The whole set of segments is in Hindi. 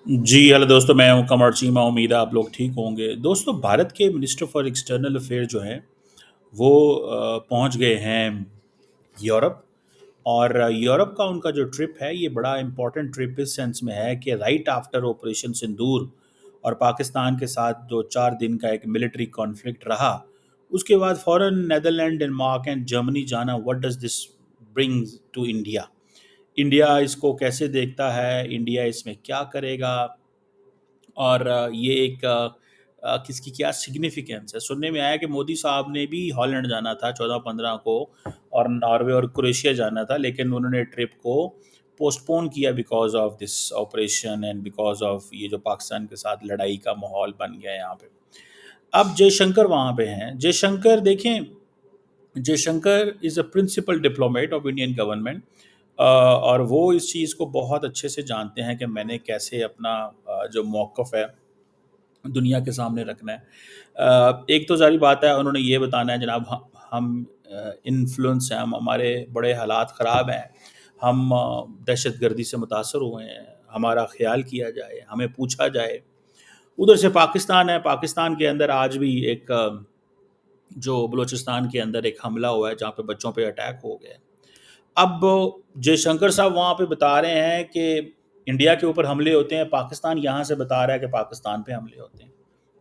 जी हेलो दोस्तों, मैं हूं कमर चीमा। उम्मीद है आप लोग ठीक होंगे। दोस्तों, भारत के मिनिस्टर फॉर एक्सटर्नल अफेयर जो हैं वो पहुंच गए हैं यूरोप। और यूरोप का उनका जो ट्रिप है ये बड़ा इम्पोर्टेंट ट्रिप इस सेंस में है कि राइट आफ्टर ऑपरेशन सिंदूर और पाकिस्तान के साथ जो 4 दिन का एक मिलिट्री कॉन्फ्लिक्ट रहा, उसके बाद foreign Netherland, Denmark and Germany जाना। What does this brings to India? India इसको कैसे देखता है, इंडिया इसमें क्या करेगा, और ये एक किसकी क्या सिग्निफिकेंस है। सुनने में आया कि मोदी साहब ने भी हॉलैंड जाना था 14-15 को, और नॉर्वे और क्रोएशिया जाना था, लेकिन उन्होंने ट्रिप को पोस्टपोन किया because of this operation and because of ये जो पाकिस्तान के साथ लड़ाई का माहौल बन गया है यहाँ पे। अब जयशंकर वहाँ पे हैं। जयशंकर देखें, Jaishankar is a principal diplomat of Indian government, और वो इस चीज़ को बहुत अच्छे से जानते हैं कि मैंने कैसे अपना जो मौक़िफ़ है दुनिया के सामने रखना है। एक तो ज़ाहिर बात है, उन्होंने ये बताना है जनाब हम इन्फ्लुएंस हैं, हम हमारे बड़े हालात ख़राब हैं, हम दहशतगर्दी से मुतासर हुए हैं, हमारा ख़्याल किया जाए, हमें पूछा जाए। उधर से पाकिस्तान है, पाकिस्तान के अंदर आज भी एक जो बलूचिस्तान के अंदर एक हमला हुआ है जहाँ पे बच्चों पे अटैक हो गया है। अब जयशंकर साहब वहाँ पे बता रहे हैं कि इंडिया के ऊपर हमले होते हैं, पाकिस्तान यहाँ से बता रहा है कि पाकिस्तान पे हमले होते हैं।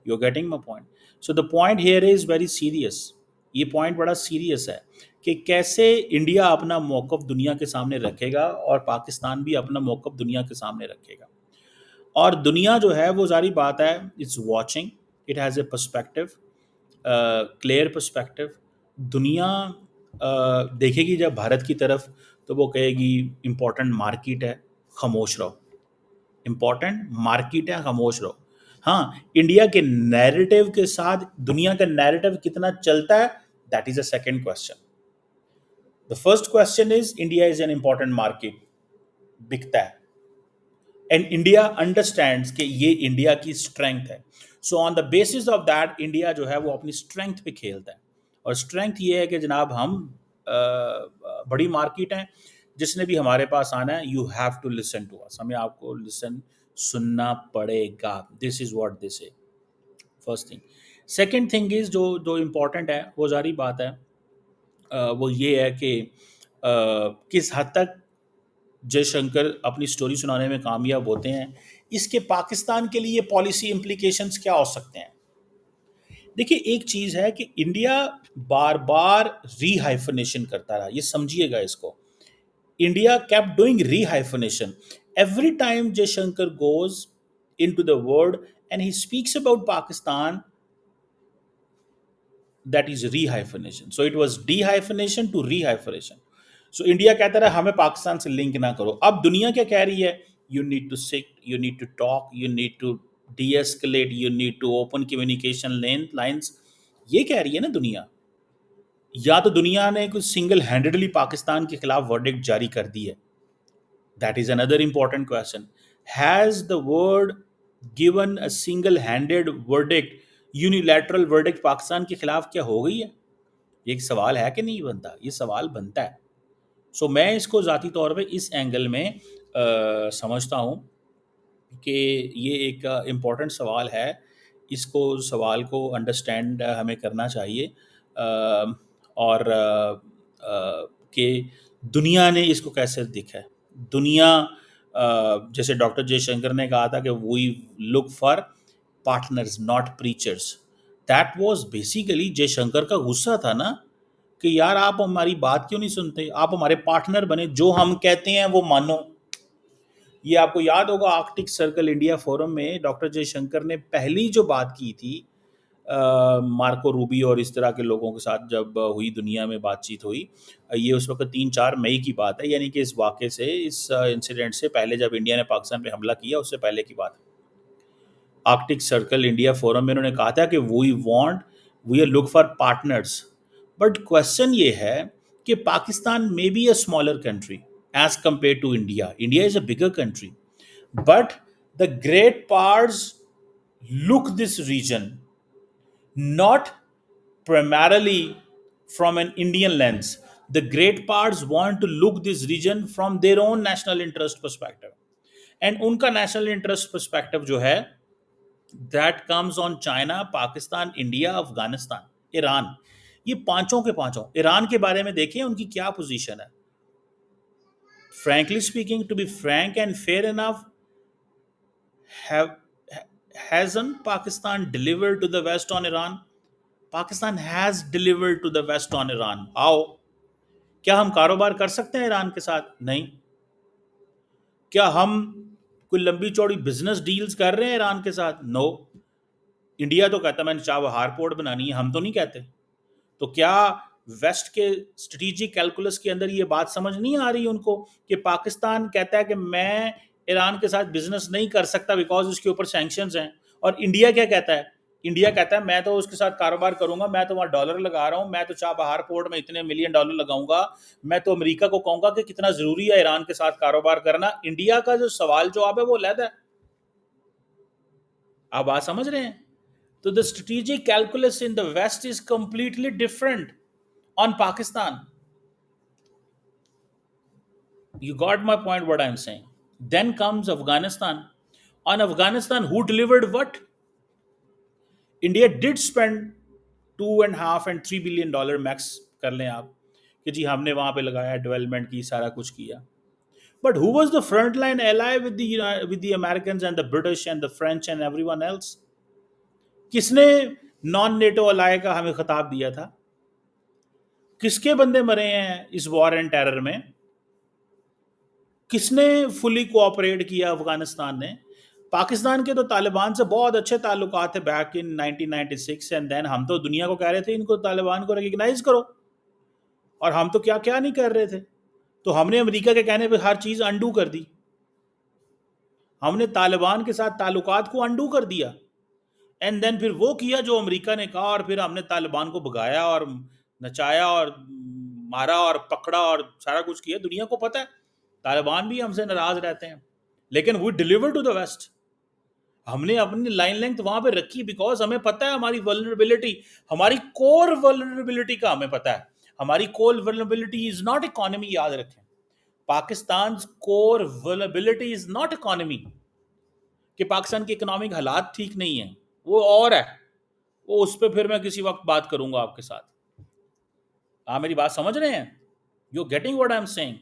You are getting my point? So the point here is very serious. ये पॉइंट बड़ा सीरियस है कि कैसे इंडिया अपना मौक़िफ़ दुनिया के सामने रखेगा और पाकिस्तान भी अपना मौक़िफ़ दुनिया के सामने रखेगा। और दुनिया जो है वो ज़ाहिर बात है, it's watching, it has a perspective, clear perspective. दुनिया देखेगी जब भारत की तरफ, तो वो कहेगी इम्पोर्टेंट मार्केट है, खामोश रहो। इम्पोर्टेंट मार्केट है, खामोश रहो। हाँ, इंडिया के नैरेटिव के साथ दुनिया का नैरेटिव कितना चलता है, that is a second question. The first question is India is an important market, बिकता है, एंड इंडिया अंडरस्टैंड्स कि ये इंडिया की स्ट्रेंथ है। So on the basis of that India जो है वो अपनी स्ट्रेंथ पे खेलता है। और स्ट्रेंथ ये है कि जनाब हम बड़ी मार्केट हैं, जिसने भी हमारे पास आना है, you have to listen to us, हमें आपको लिसन सुनना पड़ेगा। This is what this is first thing. Second thing is जो जो इम्पोर्टेंट है, वो जारी बात है, वो ये है कि किस हद तक जयशंकर अपनी स्टोरी सुनाने में कामयाब होते हैं, इसके पाकिस्तान के लिए पॉलिसी इम्प्लीकेशंस क्या हो सकते हैं। देखिए, एक चीज़ है कि इंडिया बार बार रीहाइफनेशन करता रहा, ये समझिएगा इसको। India kept doing rehyphenation every time Jaishankar goes into the world and he speaks about Pakistan, that is rehyphenation. So it was dehyphenation to rehyphenation. So India कहता रहा हमें पाकिस्तान से लिंक ना करो। अब दुनिया क्या कह रही है? You need to sit, you need to talk, you need to deescalate, you need to open communication lines. ये कह रही है ना दुनिया। या तो दुनिया ने कुछ सिंगल हैंडेडली पाकिस्तान के खिलाफ वर्डिक्ट जारी कर दी है, that is another important question. Has the word given a single handed verdict, unilateral verdict Pakistan के खिलाफ क्या हो गई है? ये एक सवाल है कि नहीं बनता? ये सवाल बनता है। सो मैं इसको ज़ाती तौर पे इस एंगल में समझता हूँ कि ये एक इम्पॉर्टेंट सवाल है। इसको सवाल को अंडरस्टैंड हमें करना चाहिए, और कि दुनिया ने इसको कैसे देखा है। दुनिया, जैसे डॉक्टर जयशंकर ने कहा था कि we look for partners not preachers. That was basically Jaishankar का गुस्सा था ना, कि यार आप हमारी बात क्यों नहीं सुनते, आप हमारे पार्टनर बने, जो हम कहते हैं वो मानो। ये आपको याद होगा, आर्कटिक सर्कल इंडिया फोरम में डॉक्टर जयशंकर ने पहली जो बात की थी, मार्को रूबी और इस तरह के लोगों के साथ जब हुई, दुनिया में बातचीत हुई, ये उस वक्त 3-4 मई की बात है, यानी कि इस वाक़े से, इस इंसिडेंट से पहले, जब इंडिया ने पाकिस्तान पे हमला किया उससे पहले की बात है। आर्कटिक सर्कल इंडिया फोरम में उन्होंने कहा था कि we are look for partners. But question ये है कि Pakistan may be a smaller country as compare to India, India is a bigger country, but the great parts look this region not primarily from an Indian lens. The great parts want to look this region from their own national interest perspective. And उनका नेशनल इंटरेस्ट पर्सपेक्टिव जो है, that comes on China, Pakistan, India, Afghanistan, Iran. ये पांचों के पांचों, ईरान के बारे में देखिए उनकी क्या पोजीशन है। Frankly speaking, to be frank and fair enough, have hasn't Pakistan delivered to the West on Iran? Pakistan has delivered to the West on Iran. How? क्या हम कारोबार कर सकते हैं ईरान के साथ? नहीं। क्या हम कोई लंबी चौड़ी बिजनेस डील्स कर रहे हैं ईरान के साथ? नो। इंडिया तो कहता है मैंने चाबहार पोर्ट बनानी है, हम तो नहीं कहते। तो क्या वेस्ट के स्ट्रेटेजिक कैलकुलस के अंदर ये बात समझ नहीं आ रही उनको कि पाकिस्तान कहता है कि मैं ईरान के साथ बिजनेस नहीं कर सकता बिकॉज उसके ऊपर सैंक्शंस हैं, और इंडिया क्या कहता है? इंडिया कहता है मैं तो उसके साथ कारोबार करूंगा, मैं तो वहां डॉलर लगा रहा हूं, मैं तो चाबहार पोर्ट में इतने मिलियन डॉलर लगाऊंगा, मैं तो अमेरिका को कहूंगा कि कितना जरूरी है ईरान के साथ कारोबार करना। इंडिया का जो सवाल जवाब है वो अलग है। आप बात समझ रहे हैं? तो the strategic calculus in the West is completely different on Pakistan. You got my point, what I'm saying. Then comes Afghanistan. On Afghanistan, who delivered what? India did spend 2.5 and $3 billion max, कर लें आप, कि जी हमने वहां पे लगाया, डेवलपमेंट की, सारा कुछ किया। But who was the frontline ally with the Americans and the British and the French and everyone else? किसने नॉन नेटो अलाय का हमें खिताब दिया था? किसके बंदे मरे हैं इस वॉर एंड टेरर में? किसने फुली कोऑपरेट किया? अफगानिस्तान ने। पाकिस्तान के तो तालिबान से बहुत अच्छे ताल्लुकात थे बैक इन 1996, एंड देन हम तो दुनिया को कह रहे थे इनको, तालिबान को रिकग्नाइज करो, और हम तो क्या क्या नहीं कर रहे थे। तो हमने अमेरिका के कहने पे हर चीज़ अंडू कर दी, हमने तालिबान के साथ ताल्लुकात को अंडू कर दिया, एंड देन फिर वो किया जो अमेरिका ने कहा, और फिर हमने तालिबान को भगाया और नचाया और मारा और पकड़ा और सारा कुछ किया। दुनिया को पता है तालिबान भी हमसे नाराज रहते हैं, लेकिन we deliver to the West. हमने अपनी लाइन लेंथ वहां पे रखी बिकॉज हमें पता है हमारी वल्नरेबिलिटी, हमारी कोर वल्नरेबिलिटी का हमें पता है। हमारी core vulnerability is not economy, याद रखें। Pakistan core vulnerability is not economy, कि पाकिस्तान की इकोनॉमिक हालात ठीक नहीं है, वो और है, वो उस पर फिर मैं किसी वक्त बात करूंगा आपके साथ। आप मेरी बात समझ रहे हैं? You getting what I am saying?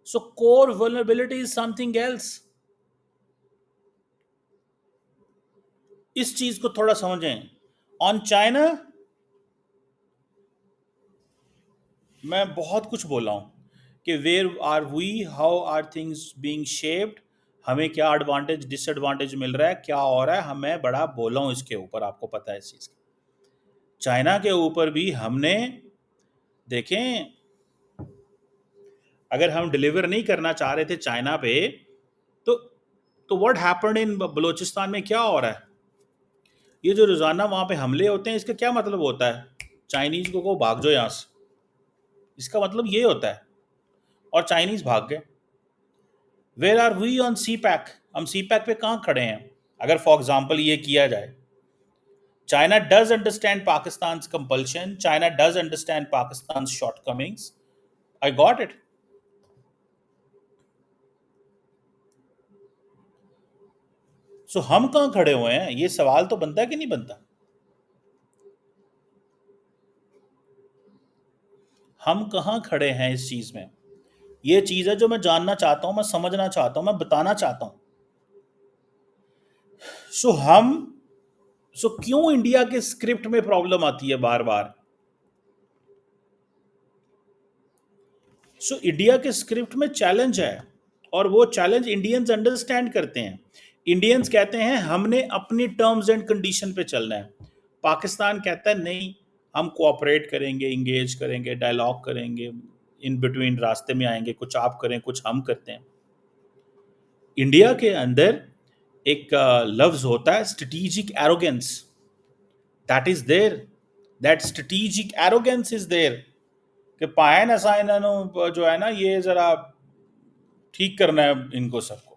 So core vulnerability is something else. इस चीज को थोड़ा समझें। ऑन चाइना मैं बहुत कुछ बोला हूं कि where are we, how are things being shaped, हमें क्या एडवांटेज डिसएडवांटेज मिल रहा है, क्या हो रहा है, हमें बड़ा बोला हूं इसके ऊपर, आपको पता है इस चीज का। चाइना के ऊपर भी हमने, देखें, अगर हम डिलीवर नहीं करना चाह रहे थे चाइना पे, तो व्हाट हैपेंड इन बलूचिस्तान में क्या हो रहा है? ये जो रोजाना वहां पे हमले होते हैं, इसका क्या मतलब होता है? चाइनीज को भाग जाओ यहां से, इसका मतलब ये होता है, और चाइनीज भाग गए। Where are we on CPEC? हम सी पैक पे कहाँ खड़े हैं? अगर फॉर एग्जाम्पल ये किया जाए, China does understand Pakistan compulsion, China does understand Pakistan shortcomings, I got it. So हम कहाँ खड़े हुए हैं, ये सवाल तो बनता है कि नहीं बनता? हम कहाँ खड़े हैं इस चीज में? ये चीज है जो मैं जानना चाहता हूं, मैं समझना चाहता हूं, मैं बताना चाहता हूं। सो हम, सो क्यों इंडिया के स्क्रिप्ट में प्रॉब्लम आती है बार बार? सो इंडिया के स्क्रिप्ट में चैलेंज है, और वो चैलेंज इंडियंस अंडरस्टैंड करते हैं। इंडियंस कहते हैं हमने अपनी टर्म्स एंड कंडीशन पे चलना है। पाकिस्तान कहता है नहीं, हम कोऑपरेट करेंगे, इंगेज करेंगे, डायलॉग करेंगे, इन बिटवीन रास्ते में आएंगे, कुछ आप करें कुछ हम करते हैं। इंडिया के अंदर एक लफ्ज होता है strategic arrogance, that is there, that strategic arrogance is there, कि पाए ना सा इन्होंने जो है ना, ये जरा ठीक करना है इनको सबको।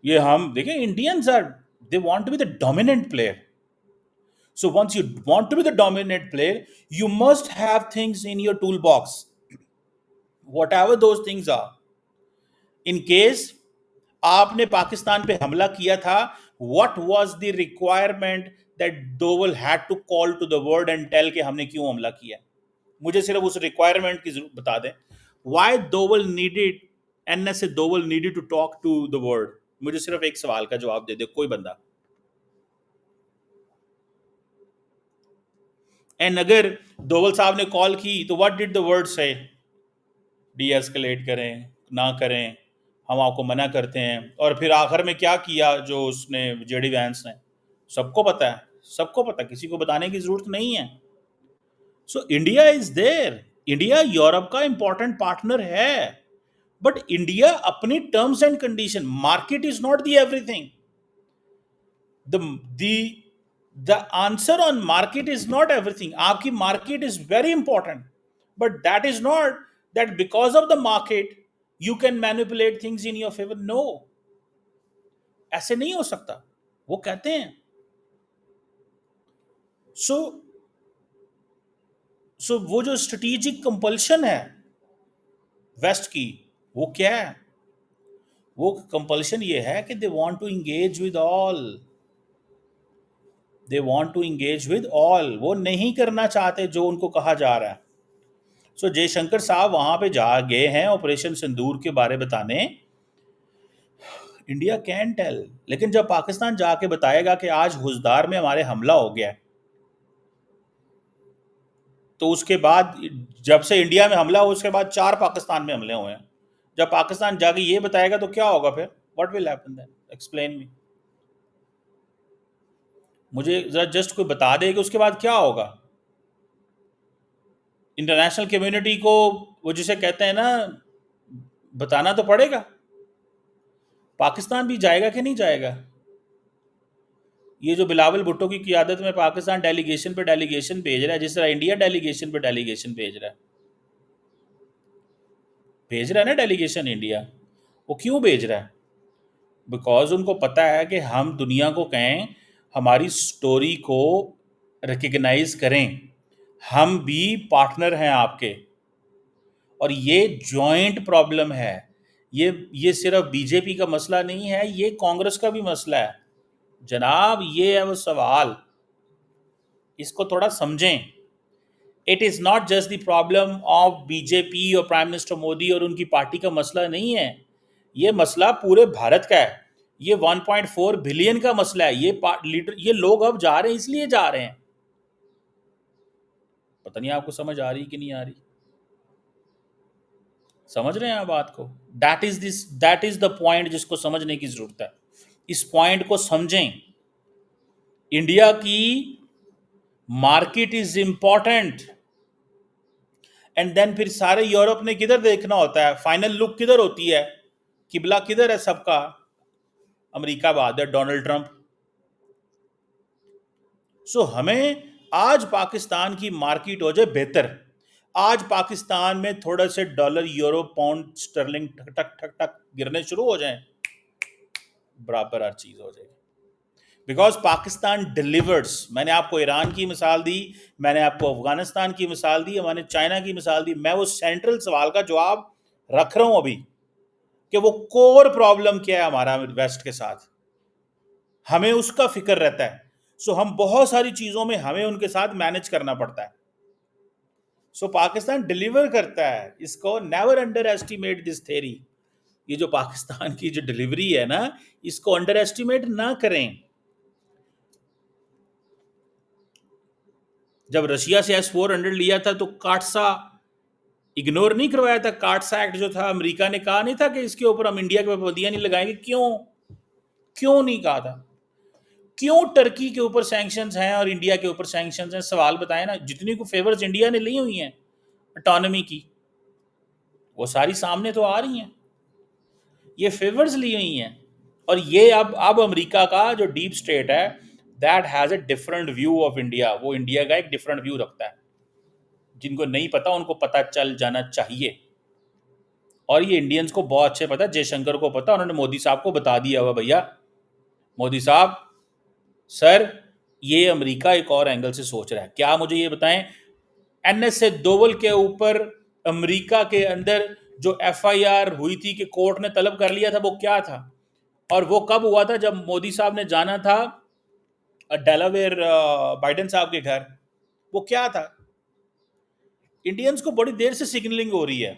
ये हम देखें, Indians are, they want to be the dominant player. So once you want to be the dominant player, you must have things in your tool box, whatever those things are. In case आपने पाकिस्तान पे हमला किया था, what was the requirement that Doval had to call to the world and tell कि हमने क्यों हमला किया? मुझे सिर्फ उस रिक्वायरमेंट की जरूरत बता दें। Why Doval needed, NSA Doval needed to talk to the world? मुझे सिर्फ एक सवाल का जवाब दे दे कोई बंदा। एंड अगर दोवल साहब ने कॉल की तो व्हाट डिड द वर्ल्ड से? डी एस्केलेट करें, ना करें, हम आपको मना करते हैं। और फिर आखिर में क्या किया जो उसने, जेडी वैंस ने? सबको पता है, सबको पता, किसी को बताने की जरूरत नहीं है। So India is there, India Europe का इंपॉर्टेंट पार्टनर है, बट इंडिया अपनी terms and condition, market is not the everything. The answer on market is not everything. आपकी market is very important, but that is not that because of the market you can manipulate things in your favour. No, ऐसे नहीं हो सकता। वो कहते हैं सो वो जो स्ट्रेटेजिक कंपल्शन है वेस्ट की, वो क्या है? वो कंपल्शन ये है कि they want to engage with all, they want to engage with all. वो नहीं करना चाहते जो उनको कहा जा रहा है। सो जयशंकर साहब वहां पे जा गए हैं ऑपरेशन सिंदूर के बारे बताने। इंडिया कैन टेल, लेकिन जब पाकिस्तान जाके बताएगा कि आज हुजदार में हमारे हमला हो गया, तो उसके बाद, जब से इंडिया में हमला हुआ उसके बाद 4 पाकिस्तान में हमले हुए हैं। जब पाकिस्तान जाके ये बताएगा तो क्या होगा फिर? What will happen then? Explain me. मुझे जरा जस्ट कोई बता दे कि उसके बाद क्या होगा। इंटरनेशनल कम्युनिटी को वो जिसे कहते हैं ना, बताना तो पड़ेगा। पाकिस्तान भी जाएगा कि नहीं जाएगा? ये जो बिलावल भुट्टो की क़ियादत में पाकिस्तान डेलीगेशन पे डेलीगेशन भेज रहा है, जिस तरह इंडिया डेलीगेशन पे डेलीगेशन भेज रहा है ना डेलीगेशन इंडिया, वो क्यों भेज रहा है? बिकॉज उनको पता है कि हम दुनिया को कहें हमारी स्टोरी को रिकग्नाइज करें, हम भी पार्टनर हैं आपके, और ये जॉइंट प्रॉब्लम है। ये सिर्फ बीजेपी का मसला नहीं है, ये कांग्रेस का भी मसला है जनाब। ये है वो सवाल, इसको थोड़ा समझें। It is not just the problem of BJP और प्राइम मिनिस्टर मोदी और उनकी पार्टी का मसला नहीं है, ये मसला पूरे भारत का है। ये 1.4 बिलियन का मसला है। ये लोग अब जा रहे हैं, इसलिए जा रहे हैं। पता नहीं आपको समझ आ रही कि नहीं आ रही? समझ रहे हैं आप बात को? दैट इज द पॉइंट जिसको समझने की जरूरत है। इस पॉइंट को समझें। इंडिया की market is important, and then फिर सारे यूरोप ने किधर देखना होता है? फाइनल लुक किधर होती है? किबला किधर है सबका? अमेरिका बाद है, डोनाल्ड ट्रंप। सो हमें आज पाकिस्तान की मार्केट हो जाए बेहतर, आज पाकिस्तान में थोड़ा से डॉलर, यूरो, पाउंड स्टर्लिंग ठक ठक ठक ठक गिरने शुरू हो जाएं, बराबर हर चीज हो जाएगी। Because Pakistan delivers. मैंने आपको ईरान की मिसाल दी, मैंने आपको अफगानिस्तान की मिसाल दी, मैंने चाइना की मिसाल दी। मैं वो सेंट्रल सवाल का जवाब रख रहा हूं अभी कि वो कोर प्रॉब्लम क्या है हमारा वेस्ट के साथ, हमें उसका फिक्र रहता है। सो हम बहुत सारी चीजों में हमें उनके साथ मैनेज करना पड़ता है। सो पाकिस्तान डिलीवर करता है, इसको never under estimate this theory. ये जो पाकिस्तान की जो डिलीवरी है ना, इसको अंडर एस्टिमेट ना करें। जब रशिया से S-400 लिया था तो काटसा इग्नोर नहीं करवाया था। काटसा एक्ट जो था, अमेरिका ने कहा नहीं था कि इसके ऊपर हम इंडिया के पाबंदियां नहीं लगाएंगे। क्यों क्यों नहीं कहा था? क्यों टर्की के ऊपर सैंक्शंस हैं और इंडिया के ऊपर सैंक्शंस हैं? सवाल बताएं ना। जितनी को फेवर्स इंडिया ने ली हुई हैं ऑटोनॉमी की, वो सारी सामने तो आ रही हैं। ये फेवर्स ली हुई हैं, और ये अब अमेरिका का जो डीप स्टेट है, that has a different view of India. वो इंडिया का एक डिफरेंट व्यू रखता है। जिनको नहीं पता उनको पता चल जाना चाहिए, और ये इंडियंस को बहुत अच्छे पता है। जयशंकर को पता, उन्होंने मोदी साहब को बता दिया हुआ, भैया मोदी साहब, सर ये अमेरिका एक और एंगल से सोच रहा है। क्या? मुझे ये बताएं, एनएसए दोवल के ऊपर अमेरिका के अंदर जो एफआईआर हुई थी कि कोर्ट ने तलब कर लिया था, वो क्या था? और वो कब हुआ था? जब मोदी साहब ने जाना था डेलावेयर बाइडेन साहब के घर। वो क्या था? इंडियंस को बड़ी देर से सिग्नलिंग हो रही है।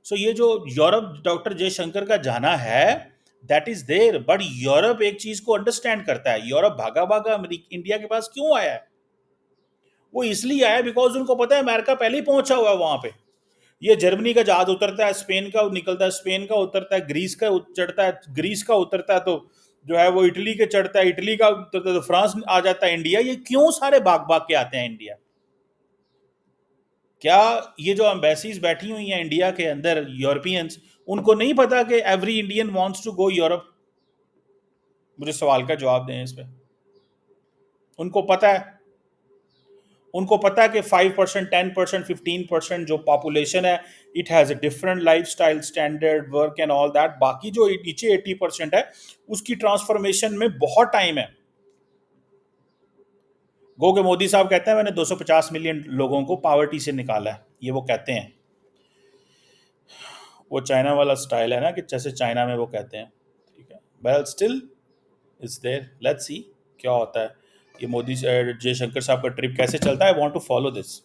सो ये जो यूरोप डॉक्टर जयशंकर का जाना है, that is there, but Europe एक चीज को अंडरस्टैंड करता है। यूरोप भागा भागा इंडिया के पास क्यों आया है? वो इसलिए आया बिकॉज उनको पता है अमेरिका पहले ही पहुंचा हुआ है वहां पे। ये जर्मनी का जहाज उतरता है, स्पेन का निकलता है, स्पेन का उतरता है, ग्रीस का चढ़ता है, ग्रीस का उतरता है, तो जो है वो इटली के चढ़ता है, इटली का उतरता है, तो फ्रांस आ जाता है इंडिया। ये क्यों सारे भाग भाग के आते हैं इंडिया? क्या ये जो एम्बेसीज बैठी हुई हैं इंडिया के अंदर, यूरोपियंस, उनको नहीं पता कि every Indian wants to go Europe? मुझे सवाल का जवाब दें इस पे। उनको पता है। उनको पता है कि 5%, 10%, 15% जो पॉपुलेशन है, it has a different life style, standard, work and all that. बाकी जो नीचे 80% है, उसकी ट्रांसफॉर्मेशन में बहुत टाइम है। गो के मोदी साहब कहते हैं मैंने 250 मिलियन लोगों को पावर्टी से निकाला है, ये वो कहते हैं। वो चाइना वाला स्टाइल है ना, कि जैसे चाइना में वो कहते हैं। ठीक है, well still it's there, let's see क्या होता है। ये मोदी जयशंकर साहब का ट्रिप कैसे चलता है, I want to follow this.